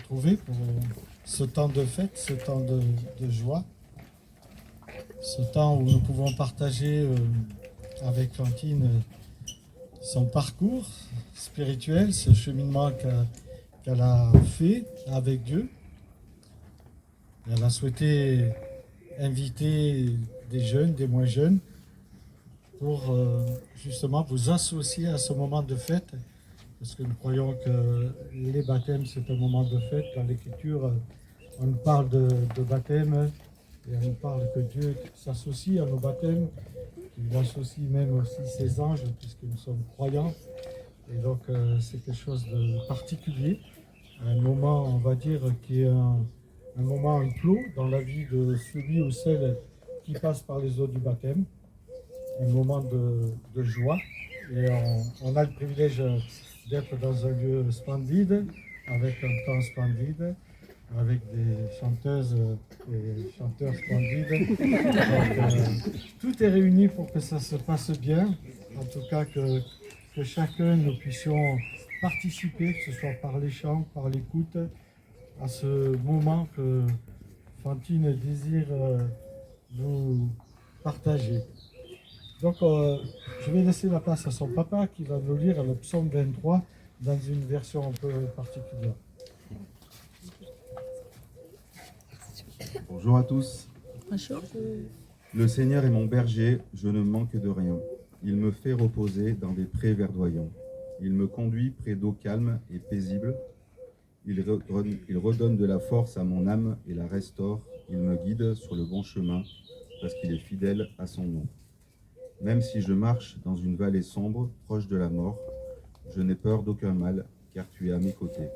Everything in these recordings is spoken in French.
Trouver pour ce temps de fête, ce temps de joie, ce temps où nous pouvons partager avec Fantine son parcours spirituel, ce cheminement qu'elle a fait avec Dieu. Et elle a souhaité inviter des jeunes, des moins jeunes, pour justement vous associer à ce moment de fête. Parce que nous croyons que les baptêmes, c'est un moment de fête. Dans l'Écriture, on nous parle de baptême et on nous parle que Dieu s'associe à nos baptêmes, qu'il associe même aussi ses anges, puisque nous sommes croyants. Et donc, c'est quelque chose de particulier. Un moment, on va dire, qui est un moment, un clos dans la vie de celui ou celle qui passe par les eaux du baptême. Un moment de joie. Et on a le privilège d'être dans un lieu splendide, avec un temps splendide, avec des chanteuses et chanteurs splendides. Donc, tout est réuni pour que ça se passe bien. En tout cas, que chacun, nous puissions participer, que ce soit par les chants, par l'écoute, à ce moment que Fantine désire nous partager. Donc, je vais laisser la place à son papa qui va nous lire le psaume 23 dans une version un peu particulière. Bonjour à tous. Bonjour. Le Seigneur est mon berger, je ne manque de rien. Il me fait reposer dans des prés verdoyants. Il me conduit près d'eau calme et paisible. Il redonne de la force à mon âme et la restaure. Il me guide sur le bon chemin parce qu'il est fidèle à son nom. Même si je marche dans une vallée sombre, proche de la mort, je n'ai peur d'aucun mal, car tu es à mes côtés.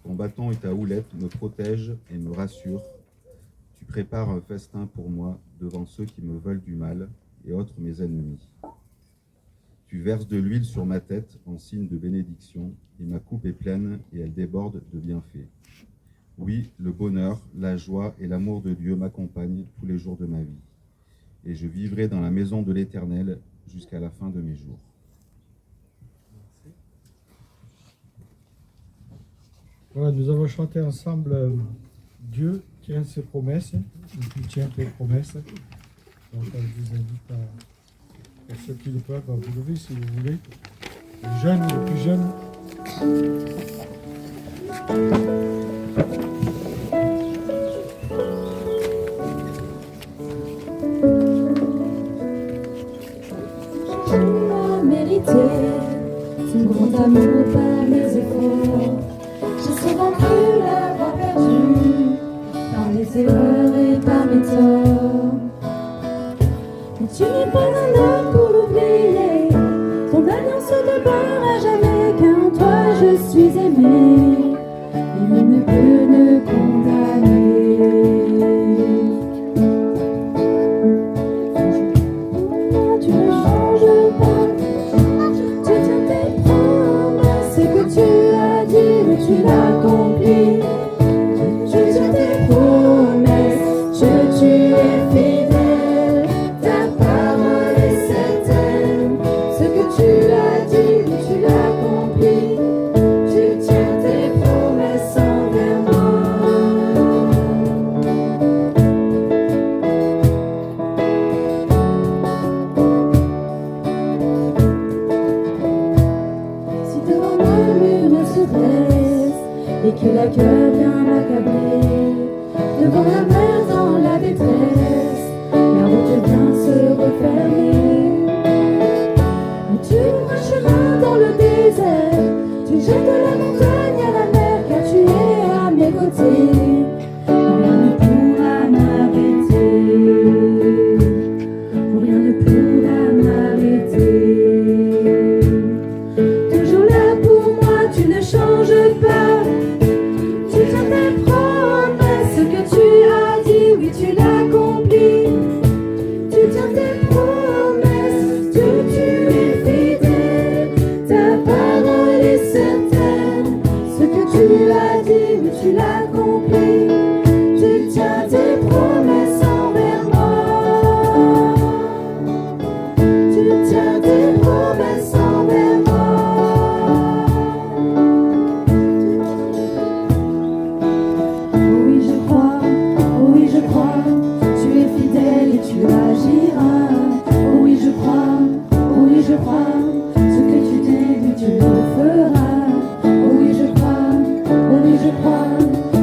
Ton bâton et ta houlette me protègent et me rassurent. Tu prépares un festin pour moi devant ceux qui me veulent du mal et autres mes ennemis. Tu verses de l'huile sur ma tête en signe de bénédiction, et ma coupe est pleine et elle déborde de bienfaits. Oui, le bonheur, la joie et l'amour de Dieu m'accompagnent tous les jours de ma vie. Et je vivrai dans la maison de l'Éternel jusqu'à la fin de mes jours. Voilà, nous avons chanté ensemble Dieu tient ses promesses, tu tiens tes promesses. Donc, je vous invite à ceux qui le peuvent, à vous lever si vous voulez. Les jeunes, les plus jeunes. Ton grand amour par mes efforts. J'ai souvent cru l'avoir perdu par mes erreurs et par mes torts. Mais tu n'es pas un homme pour l'oublier. Ton alliance ne demeure à jamais, qu'en toi je suis aimé. Et nul ne peut me condamner. Tu ne changes pas. Tu l'accomplis, tu tiens tes promesses, tu es fidèle, ta parole est certaine, ce que tu as dit, tu l'accomplis, tu tiens tes promesses envers moi. Si devant moi le mur se dresse, et que la cœur vient m'accabler, devant la mer dans la détresse, la route vient se refermer. Mais tu ouvres un chemin dans le désert, tu jettes de la montagne à la mer, car tu es à mes côtés, rien ne pourra m'arrêter, rien ne pourra m'arrêter. Toujours là pour moi, tu ne changes pas. Tu tiens tes promesses, ce que tu as dit, oui tu l'accomplis. Tu tiens tes promesses, tu es fidèle, ta parole est certaine. Ce que tu as dit, oui tu l'accomplis. Tu tiens tes promesses envers moi. Tu tiens tes promesses envers moi. crois,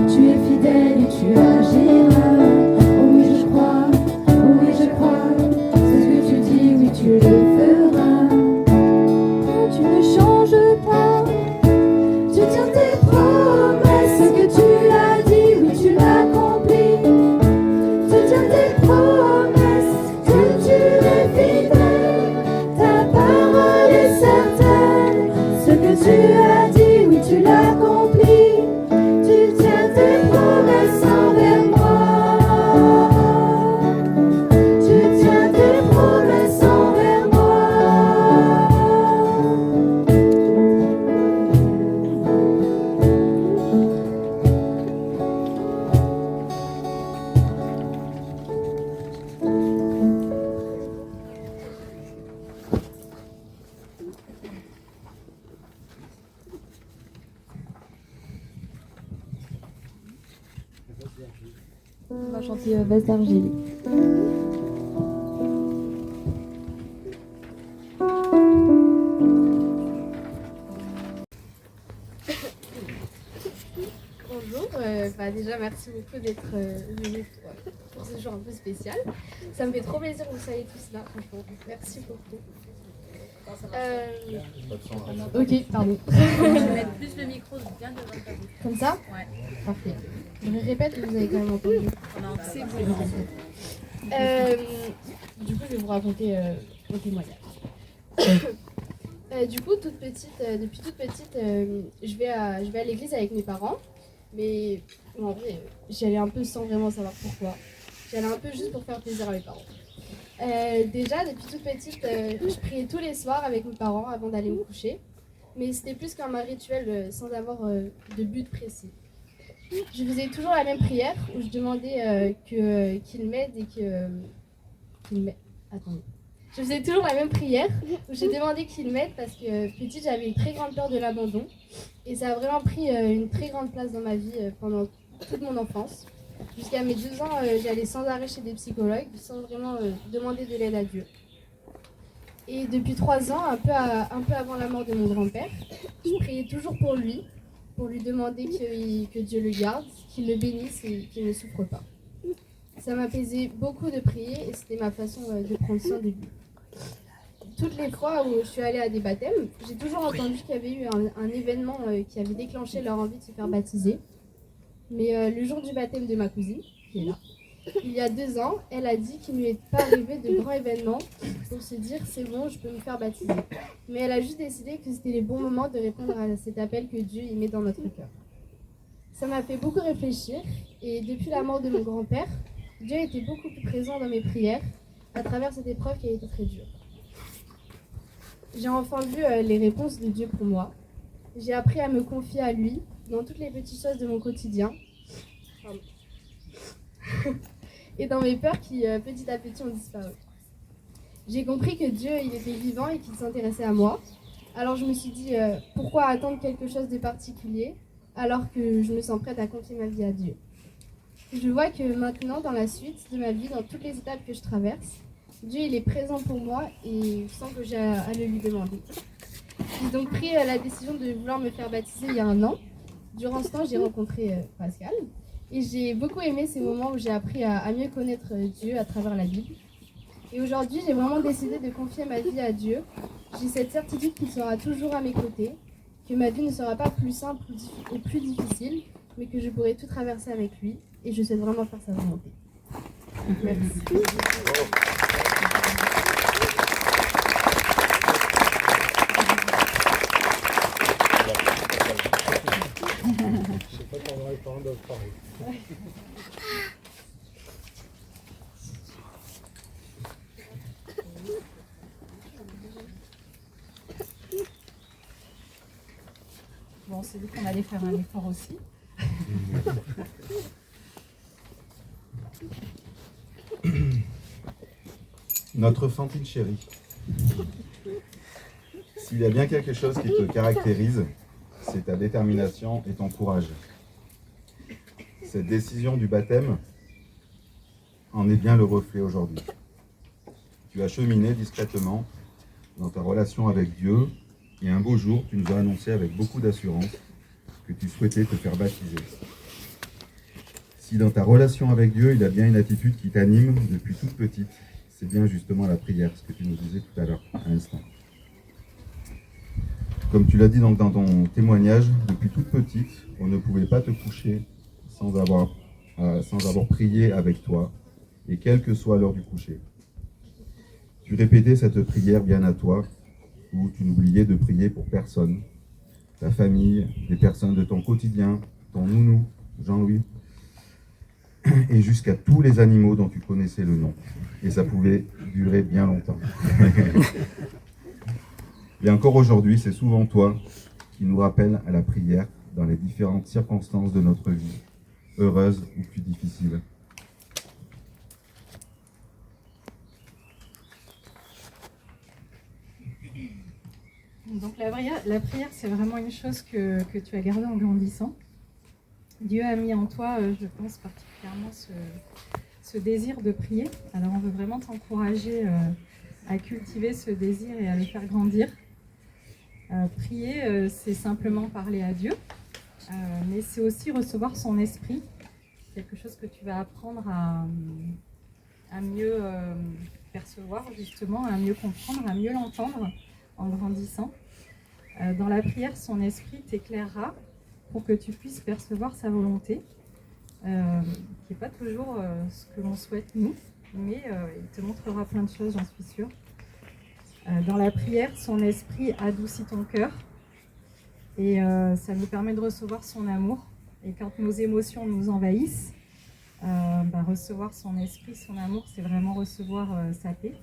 tu es fidèle et tu agiras. Oh oui, je crois, oh oui, je crois, c'est ce que tu dis, oui, tu le feras. Tu ne changes pas, tu tiens tes promesses, ce que tu as dit, oui, tu l'accomplis. Tu tiens tes promesses, que tu es fidèle, ta parole est certaine. Ce que tu as dit, oui, tu l'accomplis. Tu tiens tes promesses envers moi. Tu tiens tes promesses envers moi. On va chanter Vase d'argile. Bonjour, déjà merci beaucoup d'être venus pour ce jour un peu spécial. Ça me fait trop plaisir que vous soyez tous là, franchement. Merci beaucoup. Ok, pardon. Je vais mettre plus le micro bien devant ta bouche. Comme ça? Ouais. Parfait. Je répète, vous avez quand même entendu. C'est bon. Du coup, je vais vous raconter mon témoignage. Du coup, depuis toute petite, je vais à l'église avec mes parents. Mais en vrai, j'y allais un peu sans vraiment savoir pourquoi. J'y allais un peu juste pour faire plaisir à mes parents. Déjà, depuis toute petite, je priais tous les soirs avec mes parents avant d'aller me coucher. Mais c'était plus comme un rituel sans avoir de but précis. Je faisais toujours la même prière où je demandais qu'il m'aide et qu'il m'aide. Attendez. Je faisais toujours la même prière où je demandais qu'il m'aide parce que petite, j'avais une très grande peur de l'abandon. Et ça a vraiment pris une très grande place dans ma vie pendant toute mon enfance. Jusqu'à mes 2 ans, j'allais sans arrêt chez des psychologues sans vraiment demander de l'aide à Dieu. Et depuis 3 ans, un peu avant la mort de mon grand-père, je priais toujours pour lui demander que Dieu le garde, qu'il le bénisse et qu'il ne souffre pas. Ça m'apaisait beaucoup de prier et c'était ma façon de prendre soin de lui. Toutes les fois où je suis allée à des baptêmes, j'ai toujours entendu qu'il y avait eu un événement qui avait déclenché leur envie de se faire baptiser. Mais le jour du baptême de ma cousine, qui est là, il y a 2 ans, elle a dit qu'il ne lui est pas arrivé de grands événements pour se dire c'est bon, je peux me faire baptiser. Mais elle a juste décidé que c'était les bons moments de répondre à cet appel que Dieu y met dans notre cœur. Ça m'a fait beaucoup réfléchir et depuis la mort de mon grand-père, Dieu a été beaucoup plus présent dans mes prières à travers cette épreuve qui a été très dure. J'ai enfin vu les réponses de Dieu pour moi. J'ai appris à me confier à lui dans toutes les petites choses de mon quotidien. Et dans mes peurs qui petit à petit ont disparu. J'ai compris que Dieu il était vivant et qu'il s'intéressait à moi. Alors je me suis dit pourquoi attendre quelque chose de particulier alors que je me sens prête à confier ma vie à Dieu. Je vois que maintenant dans la suite de ma vie, dans toutes les étapes que je traverse, Dieu il est présent pour moi et sans que j'ai à le lui demander. J'ai donc pris la décision de vouloir me faire baptiser il y a 1 an. Durant ce temps, j'ai rencontré Pascal et j'ai beaucoup aimé ces moments où j'ai appris à mieux connaître Dieu à travers la Bible. Et aujourd'hui, j'ai vraiment décidé de confier ma vie à Dieu. J'ai cette certitude qu'il sera toujours à mes côtés, que ma vie ne sera pas plus simple et plus difficile, mais que je pourrai tout traverser avec lui et je souhaite vraiment faire sa volonté. Merci. Je sais pas comment les parents doivent parler. Bon, on s'est dit qu'on allait faire un effort aussi. Notre Fantine chérie, s'il y a bien quelque chose qui te caractérise, c'est ta détermination et ton courage. Cette décision du baptême en est bien le reflet aujourd'hui. Tu as cheminé discrètement dans ta relation avec Dieu et un beau jour, tu nous as annoncé avec beaucoup d'assurance que tu souhaitais te faire baptiser. Si dans ta relation avec Dieu, il y a bien une attitude qui t'anime depuis toute petite, c'est bien justement la prière, ce que tu nous disais tout à l'heure, à l'instant. Comme tu l'as dit donc dans ton témoignage, depuis toute petite, on ne pouvait pas te coucher sans avoir prié avec toi, et quelle que soit l'heure du coucher. Tu répétais cette prière bien à toi, où tu n'oubliais de prier pour personne, ta famille, les personnes de ton quotidien, ton nounou, Jean-Louis, et jusqu'à tous les animaux dont tu connaissais le nom. Et ça pouvait durer bien longtemps. Et encore aujourd'hui, c'est souvent toi qui nous rappelle à la prière dans les différentes circonstances de notre vie, heureuses ou plus difficiles. Donc la prière, c'est vraiment une chose que tu as gardée en grandissant. Dieu a mis en toi, je pense particulièrement, ce désir de prier. Alors on veut vraiment t'encourager à cultiver ce désir et à le faire grandir. Prier, c'est simplement parler à Dieu, mais c'est aussi recevoir son esprit, quelque chose que tu vas apprendre à mieux percevoir justement, à mieux comprendre, à mieux l'entendre en grandissant. Dans la prière, son esprit t'éclairera pour que tu puisses percevoir sa volonté, qui n'est pas toujours ce que l'on souhaite nous, mais il te montrera plein de choses, j'en suis sûre. Dans la prière, son esprit adoucit ton cœur et ça nous permet de recevoir son amour. Et quand nos émotions nous envahissent, recevoir son esprit, son amour, c'est vraiment recevoir sa paix.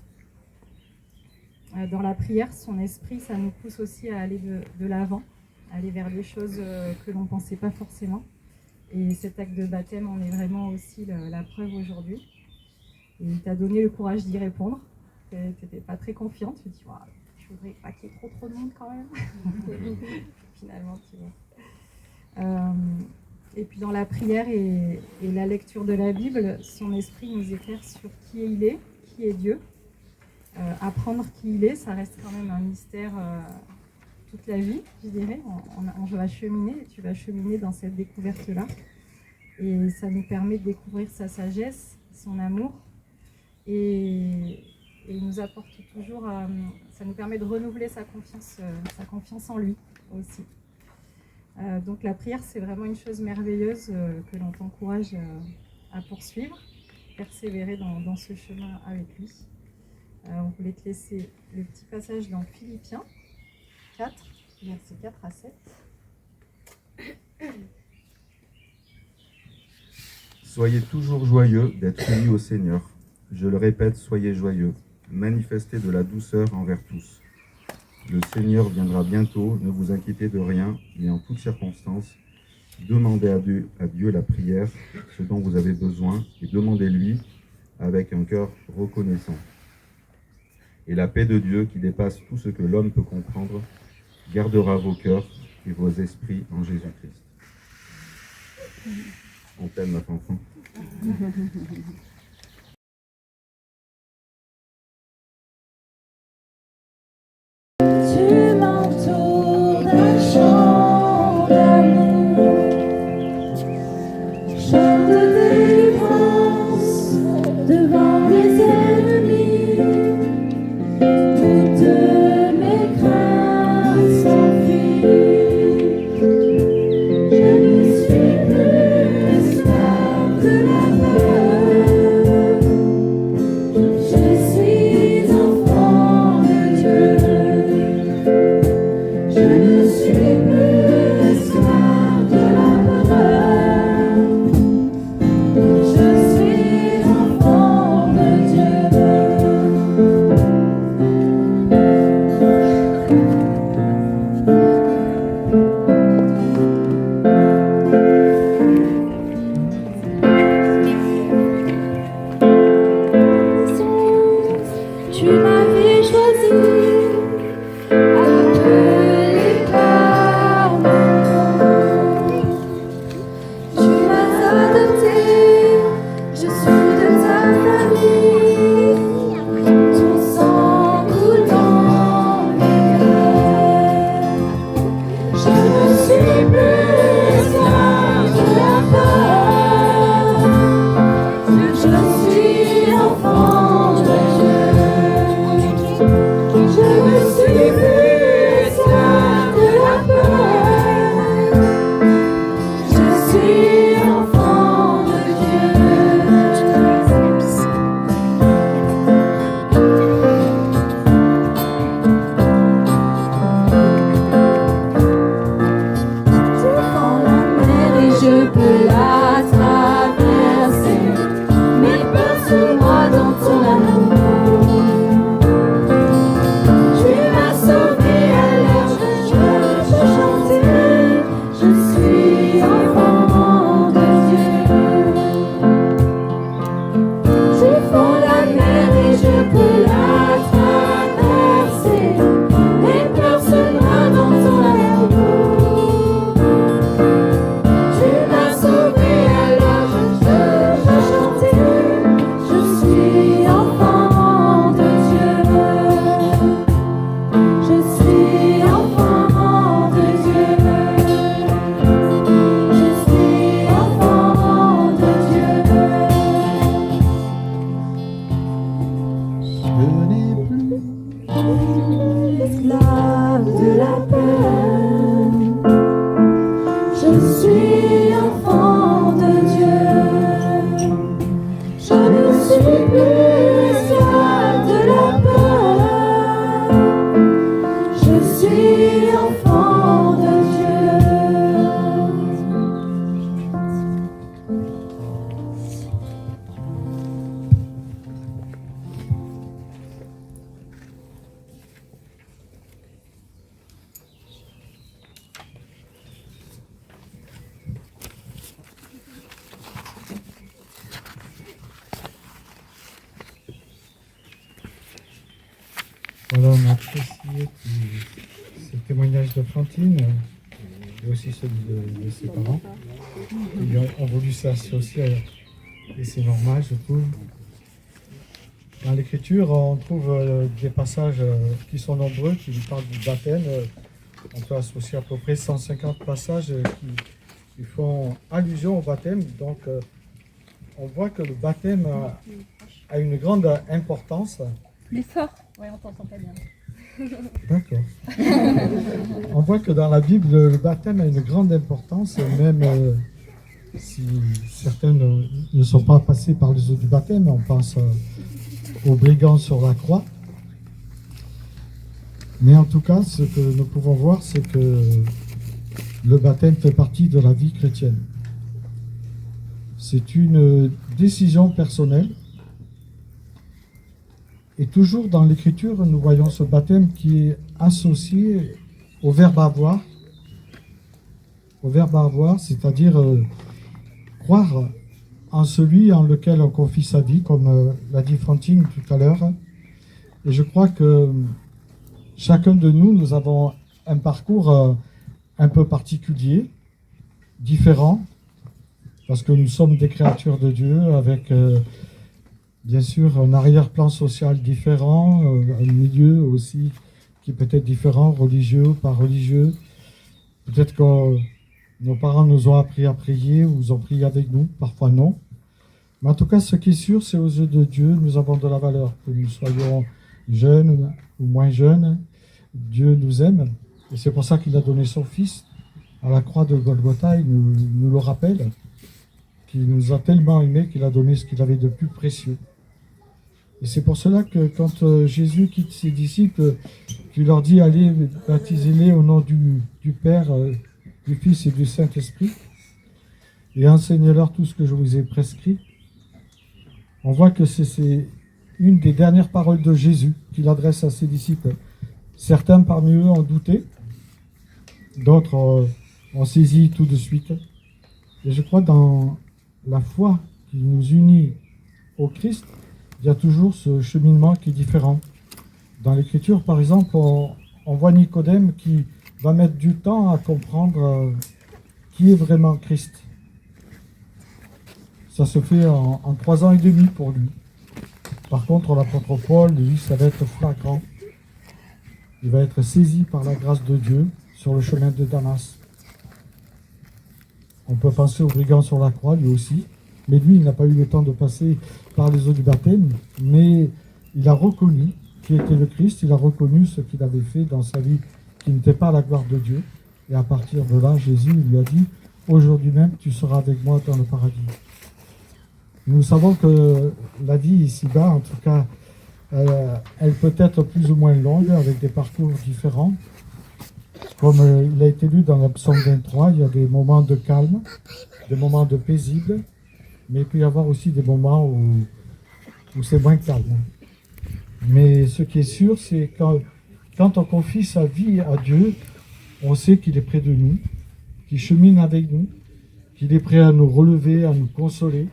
Dans la prière, son esprit, ça nous pousse aussi à aller de l'avant, aller vers des choses que l'on ne pensait pas forcément. Et cet acte de baptême en est vraiment aussi la preuve aujourd'hui. Et il t'a donné le courage d'y répondre. Tu n'étais pas très confiante, tu te dis je voudrais pas qu'il y ait trop de monde quand même. Finalement, tu vois. Et puis dans la prière et la lecture de la Bible, son esprit nous éclaire sur qui il est, qui est Dieu. Apprendre qui il est, ça reste quand même un mystère toute la vie, je dirais. On va cheminer, tu vas cheminer dans cette découverte-là. Et ça nous permet de découvrir sa sagesse, son amour. Et il nous apporte toujours, ça nous permet de renouveler sa confiance en lui aussi. Donc la prière, c'est vraiment une chose merveilleuse que l'on t'encourage à poursuivre, persévérer dans ce chemin avec lui. On voulait te laisser le petit passage dans Philippiens 4, versets 4 à 7. Soyez toujours joyeux d'être unis au Seigneur. Je le répète, soyez joyeux. Manifestez de la douceur envers tous. Le Seigneur viendra bientôt, ne vous inquiétez de rien, mais en toutes circonstances, demandez à Dieu la prière, ce dont vous avez besoin, et demandez-lui avec un cœur reconnaissant. Et la paix de Dieu, qui dépasse tout ce que l'homme peut comprendre, gardera vos cœurs et vos esprits en Jésus-Christ. On t'aime, ma fanfan. Tu m'entoures d'un chant d'amour, chant de délivrance devant mes ennemis. Toutes mes craintes s'enfuient. Je ne suis plus esclave de la peur. Je suis enfant de Dieu. Je ne suis plus esclave de la peur. Voilà, on a apprécié ce témoignage de Fantine et aussi celui de ses parents. Ils ont voulu s'associer et c'est normal, je trouve. Dans l'Écriture, on trouve des passages qui sont nombreux, qui parlent du baptême. On peut associer à peu près 150 passages qui font allusion au baptême. Donc, on voit que le baptême a une grande importance. Plus fort. Oui, on t'entend pas bien. D'accord. On voit que dans la Bible, le baptême a une grande importance, même si certains ne sont pas passés par les eaux du baptême. On pense aux brigands sur la croix. Mais en tout cas, ce que nous pouvons voir, c'est que le baptême fait partie de la vie chrétienne. C'est une décision personnelle. Et toujours dans l'Écriture, nous voyons ce baptême qui est associé au verbe avoir. Au verbe avoir, c'est-à-dire croire en celui en lequel on confie sa vie, comme l'a dit Fantine tout à l'heure. Et je crois que chacun de nous, nous avons un parcours un peu particulier, différent, parce que nous sommes des créatures de Dieu avec... bien sûr, un arrière-plan social différent, un milieu aussi qui peut être différent, religieux, pas religieux. Peut-être que nos parents nous ont appris à prier ou ils ont prié avec nous, parfois non. Mais en tout cas, ce qui est sûr, c'est aux yeux de Dieu, nous avons de la valeur. Que nous soyons jeunes ou moins jeunes, Dieu nous aime. Et c'est pour ça qu'il a donné son Fils à la croix de Golgotha. Il nous le rappelle, qu'il nous a tellement aimés qu'il a donné ce qu'il avait de plus précieux. Et c'est pour cela que quand Jésus quitte ses disciples, qu'il leur dit « Allez, baptisez-les au nom du Père, du Fils et du Saint-Esprit, et enseignez-leur tout ce que je vous ai prescrit », on voit que c'est une des dernières paroles de Jésus qu'il adresse à ses disciples. Certains parmi eux ont douté, d'autres ont saisi tout de suite. Et je crois dans la foi qui nous unit au Christ, il y a toujours ce cheminement qui est différent. Dans l'Écriture, par exemple, on voit Nicodème qui va mettre du temps à comprendre qui est vraiment Christ. Ça se fait en 3 ans et demi pour lui. Par contre, l'apôtre Paul, lui, ça va être flagrant. Il va être saisi par la grâce de Dieu sur le chemin de Damas. On peut penser au brigand sur la croix, lui aussi. Mais lui, il n'a pas eu le temps de passer par les eaux du baptême, mais il a reconnu qui était le Christ, il a reconnu ce qu'il avait fait dans sa vie, qui n'était pas la gloire de Dieu. Et à partir de là, Jésus lui a dit, aujourd'hui même, tu seras avec moi dans le paradis. Nous savons que la vie ici-bas, en tout cas, elle peut être plus ou moins longue, avec des parcours différents. Comme il a été lu dans le psaume 23, il y a des moments de calme, des moments de paisible, mais il peut y avoir aussi des moments où c'est moins calme. Mais ce qui est sûr, c'est quand on confie sa vie à Dieu, on sait qu'il est près de nous, qu'il chemine avec nous, qu'il est prêt à nous relever, à nous consoler.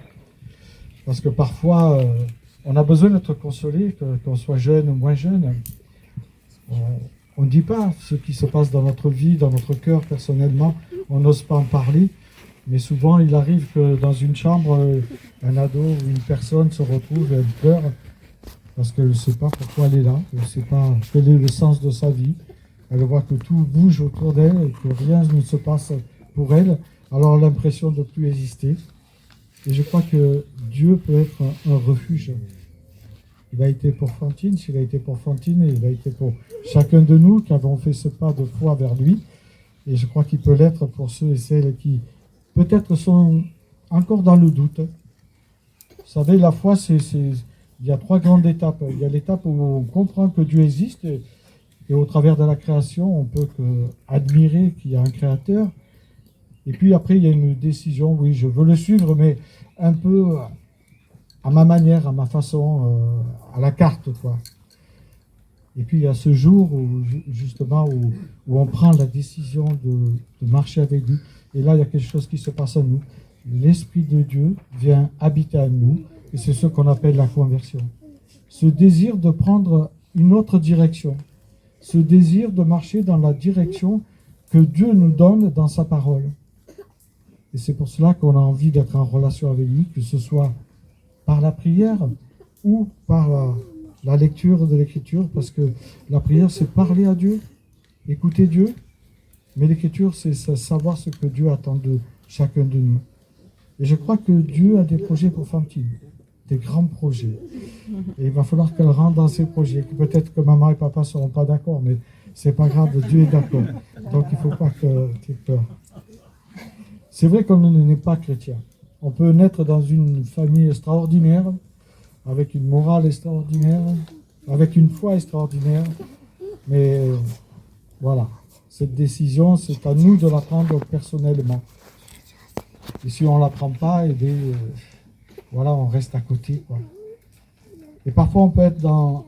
Parce que parfois, on a besoin d'être consolé, qu'on soit jeune ou moins jeune. On ne dit pas ce qui se passe dans notre vie, dans notre cœur personnellement, on n'ose pas en parler. Mais souvent, il arrive que dans une chambre, un ado ou une personne se retrouve et elle pleure parce qu'elle ne sait pas pourquoi elle est là, elle ne sait pas quel est le sens de sa vie. Elle voit que tout bouge autour d'elle et que rien ne se passe pour elle. Alors elle a l'impression de ne plus exister. Et je crois que Dieu peut être un refuge. Il a été pour Fantine, s'il a été pour Fantine, il a été pour chacun de nous qui avons fait ce pas de foi vers lui. Et je crois qu'il peut l'être pour ceux et celles qui peut-être sont encore dans le doute. Vous savez, la foi, il y a 3 grandes étapes. Il y a l'étape où on comprend que Dieu existe et au travers de la création, on peut admirer qu'il y a un créateur. Et puis après, il y a une décision, oui, je veux le suivre, mais un peu à ma manière, à ma façon, à la carte, quoi. Et puis il y a ce jour où, justement, où on prend la décision de marcher avec lui. Et là, il y a quelque chose qui se passe à nous. L'Esprit de Dieu vient habiter à nous, et c'est ce qu'on appelle la conversion. Ce désir de prendre une autre direction. Ce désir de marcher dans la direction que Dieu nous donne dans sa parole. Et c'est pour cela qu'on a envie d'être en relation avec lui, que ce soit par la prière ou par la lecture de l'Écriture, parce que la prière, c'est parler à Dieu, écouter Dieu, mais l'Écriture, c'est savoir ce que Dieu attend de chacun de nous. Et je crois que Dieu a des projets pour Fantine, des grands projets. Et il va falloir qu'elle rentre dans ces projets. Peut-être que maman et papa ne seront pas d'accord, mais c'est pas grave, Dieu est d'accord. Donc il ne faut pas que tu aies peur. C'est vrai qu'on n'est pas chrétien. On peut naître dans une famille extraordinaire, avec une morale extraordinaire, avec une foi extraordinaire, mais voilà, cette décision, c'est à nous de la prendre personnellement. Et si on ne la prend pas, eh bien, voilà, on reste à côté, quoi. Et parfois, on peut être dans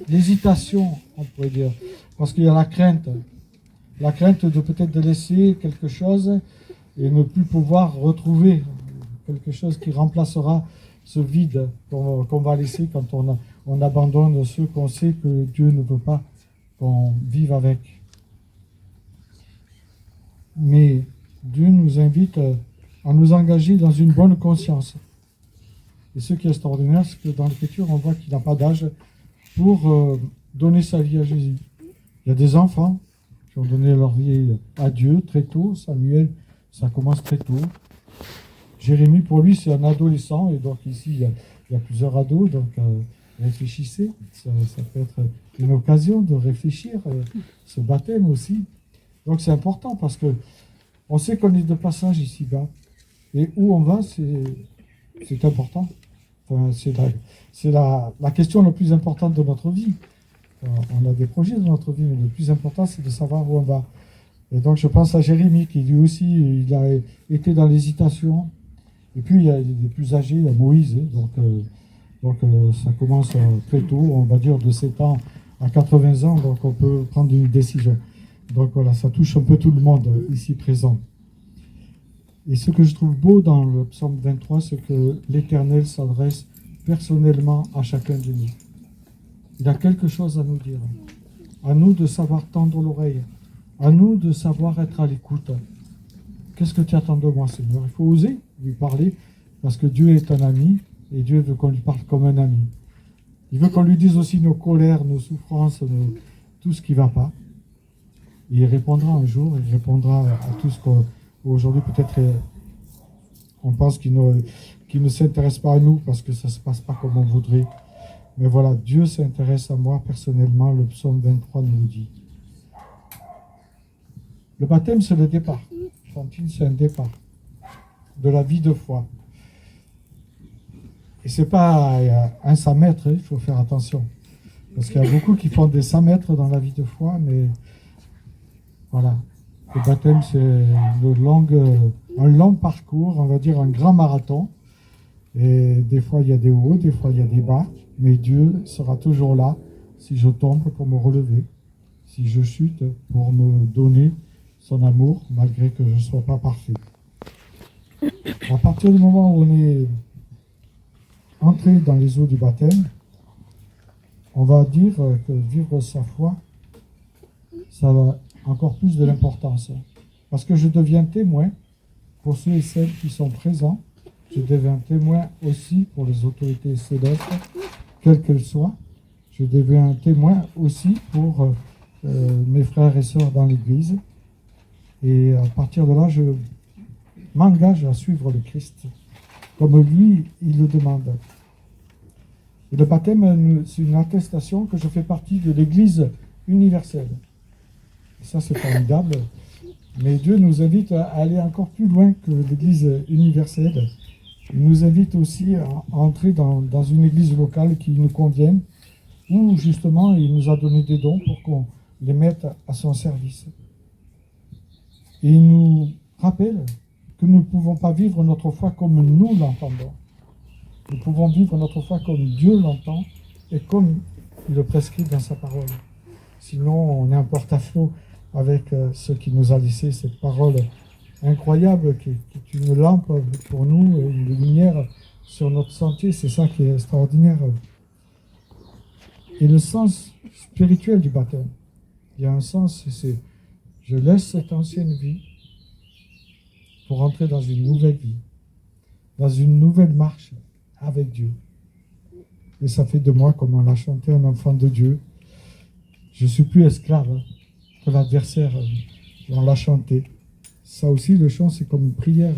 l'hésitation, on pourrait dire, parce qu'il y a la crainte de peut-être de laisser quelque chose et ne plus pouvoir retrouver quelque chose qui remplacera ce vide qu'on va laisser quand on abandonne ceux qu'on sait que Dieu ne veut pas qu'on vive avec. Mais Dieu nous invite à nous engager dans une bonne conscience. Et ce qui est extraordinaire, c'est que dans l'Écriture, on voit qu'il n'a pas d'âge pour donner sa vie à Jésus. Il y a des enfants qui ont donné leur vie à Dieu très tôt. Samuel, ça commence très tôt. Jérémie, pour lui, c'est un adolescent. Et donc ici, il y a plusieurs ados. Donc réfléchissez. Ça peut être une occasion de réfléchir. Ce baptême aussi. Donc c'est important parce que on sait qu'on est de passage ici-bas. Et où on va, c'est important. Enfin, c'est la question la plus importante de notre vie. On a des projets de notre vie, mais le plus important, c'est de savoir où on va. Et donc, je pense à Jérémie, qui lui aussi, il a été dans l'hésitation. Et puis, il y a des plus âgés, il y a Moïse. Donc ça commence très tôt, on va dire de 7 ans à 80 ans, donc on peut prendre une décision. Donc voilà, ça touche un peu tout le monde ici présent. Et ce que je trouve beau dans le psaume 23, c'est que l'Éternel s'adresse personnellement à chacun de nous. Il a quelque chose à nous dire. À nous de savoir tendre l'oreille. À nous de savoir être à l'écoute. Qu'est-ce que tu attends de moi, Seigneur? Il faut oser lui parler, parce que Dieu est un ami, et Dieu veut qu'on lui parle comme un ami. Il veut qu'on lui dise aussi nos colères, nos souffrances, tout ce qui ne va pas. Et il répondra un jour, il répondra à tout ce qu'aujourd'hui peut-être on pense qu'il ne s'intéresse pas à nous parce que ça ne se passe pas comme on voudrait. Mais voilà, Dieu s'intéresse à moi personnellement, le psaume 23 nous le dit. Le baptême, c'est le départ. Fantine, c'est un départ de la vie de foi. Et ce n'est pas un 100 mètres, il faut faire attention. Parce qu'il y a beaucoup qui font des 100 mètres dans la vie de foi, mais voilà. Le baptême, c'est un long parcours, on va dire un grand marathon. Et des fois, il y a des hauts, des fois, il y a des bas. Mais Dieu sera toujours là si je tombe pour me relever, si je chute pour me donner son amour, malgré que je ne sois pas parfait. À partir du moment où on est entré dans les eaux du baptême, on va dire que vivre sa foi, ça a encore plus de l'importance. Parce que je deviens témoin pour ceux et celles qui sont présents. Je deviens témoin aussi pour les autorités célestes, quelles qu'elles soient. Je deviens témoin aussi pour mes frères et sœurs dans l'Église. Et à partir de là, je m'engage à suivre le Christ, comme lui, il le demande. Et le baptême, c'est une attestation que je fais partie de l'Église universelle. Et ça, c'est formidable. Mais Dieu nous invite à aller encore plus loin que l'Église universelle. Il nous invite aussi à entrer dans une Église locale qui nous convienne, où justement, il nous a donné des dons pour qu'on les mette à son service. Et il nous rappelle que nous ne pouvons pas vivre notre foi comme nous l'entendons. Nous pouvons vivre notre foi comme Dieu l'entend et comme il le prescrit dans sa parole. Sinon, on est en porte-à-faux avec ce qui nous a laissé cette parole incroyable qui est une lampe pour nous et une lumière sur notre sentier, c'est ça qui est extraordinaire. Et le sens spirituel du baptême, il y a un sens, c'est je laisse cette ancienne vie pour entrer dans une nouvelle vie, dans une nouvelle marche avec Dieu. Et ça fait de moi, comme on l'a chanté, un enfant de Dieu. Je ne suis plus esclave de l'adversaire, on l'a chanté. Ça aussi, le chant, c'est comme une prière.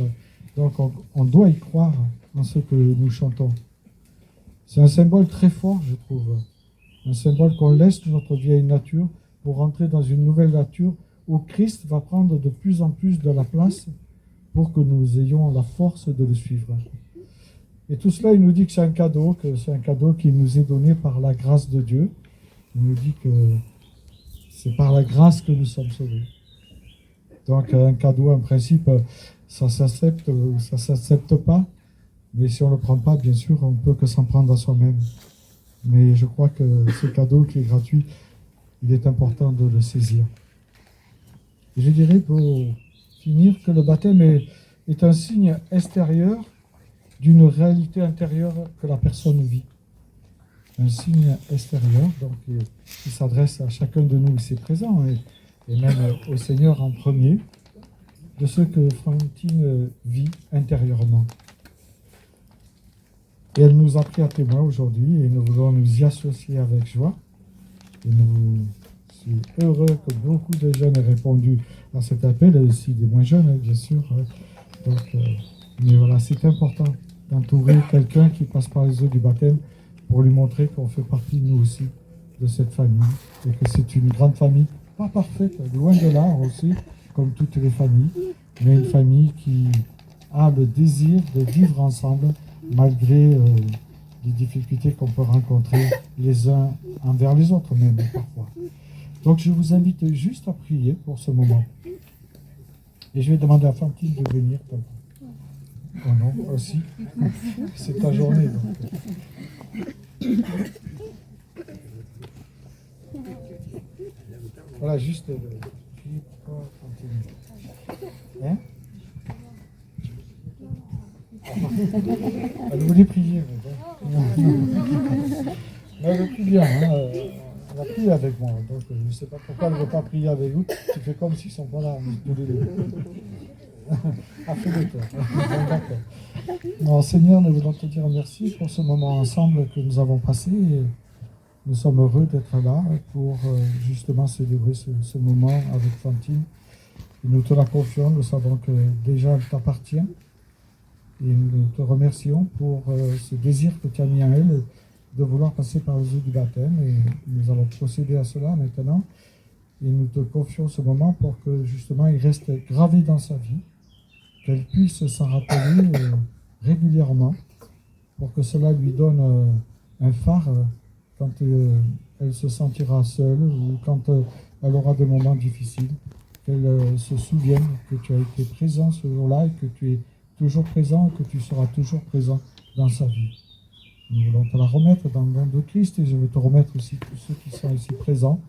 Donc on doit y croire en ce que nous chantons. C'est un symbole très fort, je trouve. Un symbole qu'on laisse notre vieille nature pour entrer dans une nouvelle nature où Christ va prendre de plus en plus de la place pour que nous ayons la force de le suivre. Et tout cela, il nous dit que c'est un cadeau qui nous est donné par la grâce de Dieu. Il nous dit que c'est par la grâce que nous sommes sauvés. Donc un cadeau, un principe, ça s'accepte ou ça ne s'accepte pas. Mais si on ne le prend pas, bien sûr, on ne peut que s'en prendre à soi-même. Mais je crois que ce cadeau qui est gratuit, il est important de le saisir. Et je dirais pour finir que le baptême est un signe extérieur d'une réalité intérieure que la personne vit. Un signe extérieur, donc qui s'adresse à chacun de nous ici présents et même au Seigneur en premier, de ce que Fantine vit intérieurement. Et elle nous a pris à témoin aujourd'hui et nous voulons nous y associer avec joie. Et nous sommes heureux que beaucoup de jeunes aient répondu à cet appel, et aussi des moins jeunes, bien sûr. Donc, mais voilà, c'est important d'entourer quelqu'un qui passe par les eaux du baptême pour lui montrer qu'on fait partie, nous aussi, de cette famille et que c'est une grande famille, pas parfaite, loin de là aussi, comme toutes les familles, mais une famille qui a le désir de vivre ensemble malgré les difficultés qu'on peut rencontrer les uns envers les autres même parfois. Donc je vous invite juste à prier pour ce moment. Et je vais demander à Fantine de venir. Oh non, aussi. C'est ta journée. Donc. Voilà, juste prier pour toi, Fantine. Hein? Elle voulait prier. Elle veut plus bien. Elle a prié avec moi. Donc je ne sais pas pourquoi elle ne veut pas prier avec vous. Tu fais comme s'ils ne sont pas là. Ah, fais-le toi. D'accord. Non, Seigneur, nous voulons te dire merci pour ce moment ensemble que nous avons passé. Nous sommes heureux d'être là pour justement célébrer ce moment avec Fantine. Et nous te la confions. Nous savons que déjà elle t'appartient. Et nous te remercions pour ce désir que tu as mis en elle de vouloir passer par les eaux du baptême. Et nous allons procéder à cela maintenant. Et nous te confions ce moment pour que justement il reste gravé dans sa vie, qu'elle puisse s'en rappeler régulièrement, pour que cela lui donne un phare quand elle se sentira seule ou quand elle aura des moments difficiles, qu'elle se souvienne que tu as été présent ce jour-là et que tu es toujours présent et que tu seras toujours présent dans sa vie. Nous voulons te la remettre dans le nom de Christ et je veux te remettre aussi tous ceux qui sont ici présents,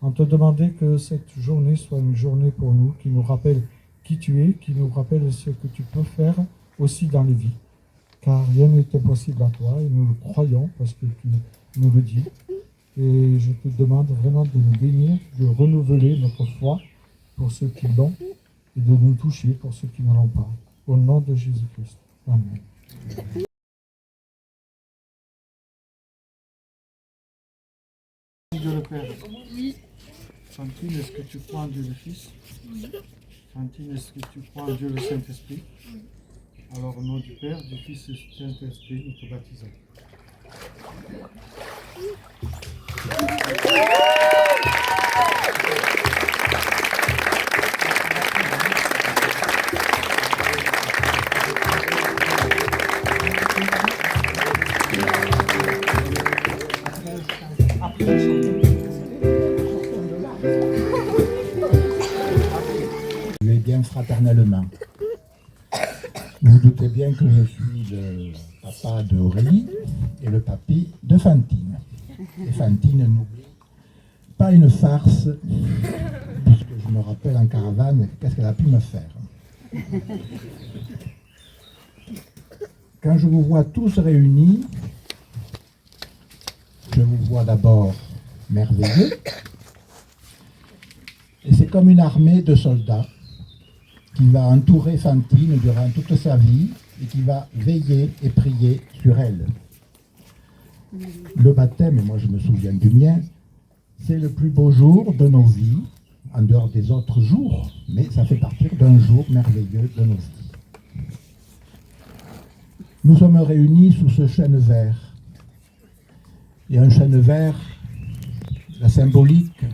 en te demandant que cette journée soit une journée pour nous, qui nous rappelle qui tu es, qui nous rappelle ce que tu peux faire aussi dans les vies. Car rien n'est impossible à toi et nous le croyons parce que tu nous le dis. Et je te demande vraiment de nous bénir, de renouveler notre foi pour ceux qui l'ont et de nous toucher pour ceux qui ne l'ont pas. Au nom de Jésus-Christ. Amen. Dieu le Père. Oui. Fantine, est-ce que tu crois en Dieu le Fils? Oui. Fantine, est-ce que tu crois en Dieu le Saint-Esprit? Oui. Alors au nom du Père, du Fils et du Saint-Esprit, nous te baptisons. Bien fraternellement. Vous vous doutez bien que je suis le papa d'Aurélie et le papy de Fantine. Et Fantine n'oublie pas une farce, puisque je me rappelle en caravane, qu'est-ce qu'elle a pu me faire. quand je vous vois tous réunis, je vous vois d'abord merveilleux. Et c'est comme une armée de soldats qui va entourer Fantine durant toute sa vie et qui va veiller et prier sur elle. Le baptême, et moi je me souviens du mien, c'est le plus beau jour de nos vies, en dehors des autres jours, mais ça fait partie d'un jour merveilleux de nos vies. Nous sommes réunis sous ce chêne vert. Et un chêne vert, la symbolique,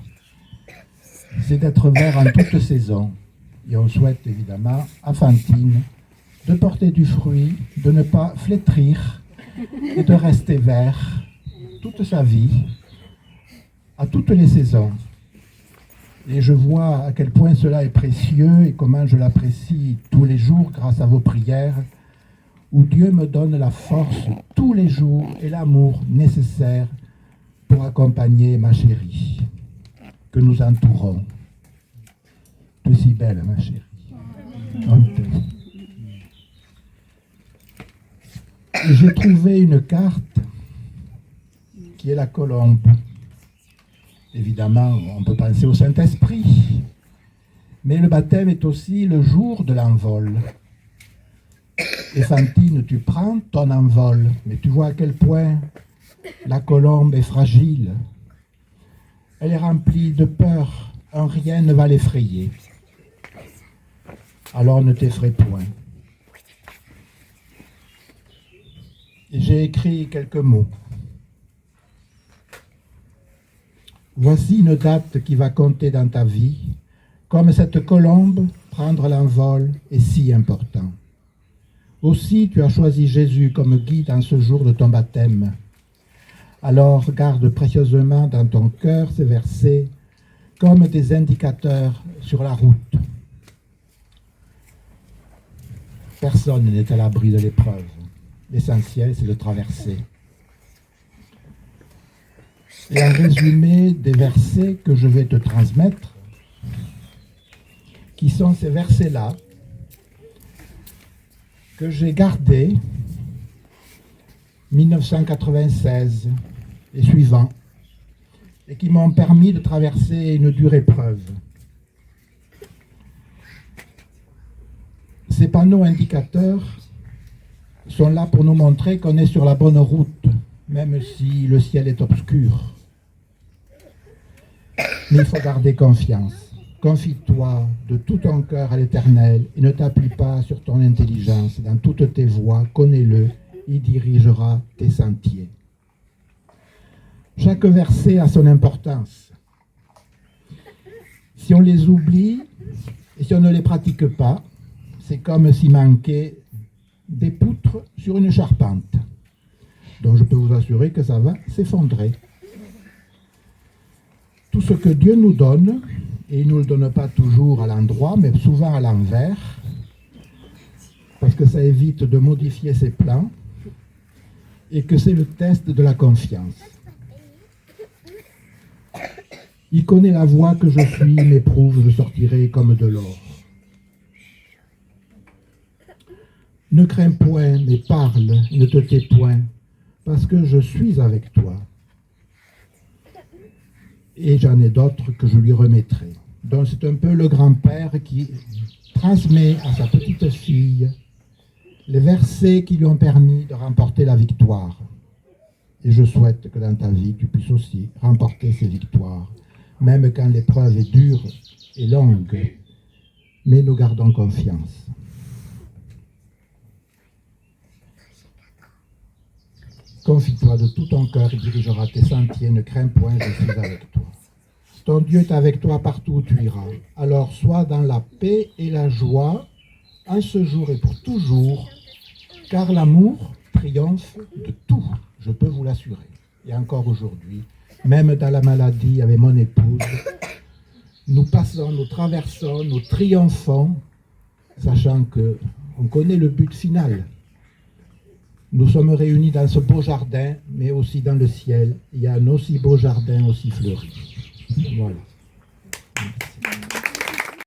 c'est d'être vert en toute saison. Et on souhaite évidemment à Fantine de porter du fruit, de ne pas flétrir et de rester vert toute sa vie, à toutes les saisons. Et je vois à quel point cela est précieux et comment je l'apprécie tous les jours grâce à vos prières, où Dieu me donne la force tous les jours et l'amour nécessaire pour accompagner ma chérie, que nous entourons. Tu es si belle, ma chérie. On t'aime. Et j'ai trouvé une carte qui est la colombe. Évidemment, on peut penser au Saint-Esprit, mais le baptême est aussi le jour de l'envol. Et Fantine, tu prends ton envol, mais tu vois à quel point la colombe est fragile. Elle est remplie de peur, un rien ne va l'effrayer. Alors ne t'effraie point. Et j'ai écrit quelques mots. Voici une date qui va compter dans ta vie, comme cette colombe, prendre l'envol est si important. Aussi, tu as choisi Jésus comme guide en ce jour de ton baptême. Alors, garde précieusement dans ton cœur ces versets comme des indicateurs sur la route. Personne n'est à l'abri de l'épreuve. L'essentiel, c'est de traverser. Et en résumé des versets que je vais te transmettre, qui sont ces versets-là, que j'ai gardés 1996 et suivants, et qui m'ont permis de traverser une dure épreuve. Ces panneaux indicateurs sont là pour nous montrer qu'on est sur la bonne route, même si le ciel est obscur. Mais il faut garder confiance. Confie-toi de tout ton cœur à l'Éternel et ne t'appuie pas sur ton intelligence. Dans toutes tes voies, connais-le, il dirigera tes sentiers. Chaque verset a son importance. Si on les oublie et si on ne les pratique pas, c'est comme s'il manquait des poutres sur une charpente. Donc je peux vous assurer que ça va s'effondrer. Tout ce que Dieu nous donne, et il ne nous le donne pas toujours à l'endroit, mais souvent à l'envers, parce que ça évite de modifier ses plans, et que c'est le test de la confiance. Il connaît la voie que je suis, il m'éprouve, je sortirai comme de l'or. Ne crains point, mais parle, ne te tais point, parce que je suis avec toi. Et j'en ai d'autres que je lui remettrai. Donc c'est un peu le grand-père qui transmet à sa petite fille les versets qui lui ont permis de remporter la victoire. Et je souhaite que dans ta vie, tu puisses aussi remporter ces victoires, même quand l'épreuve est dure et longue. Mais nous gardons confiance. Confie-toi de tout ton cœur, il dirigera tes sentiers, ne crains point, je suis avec toi. Ton Dieu est avec toi partout où tu iras. Alors sois dans la paix et la joie, en ce jour et pour toujours, car l'amour triomphe de tout, je peux vous l'assurer. Et encore aujourd'hui, même dans la maladie avec mon épouse, nous passons, nous traversons, nous triomphons, sachant qu'on connaît le but final. Nous sommes réunis dans ce beau jardin, mais aussi dans le ciel. Il y a un aussi beau jardin, aussi fleuri. Voilà. Merci.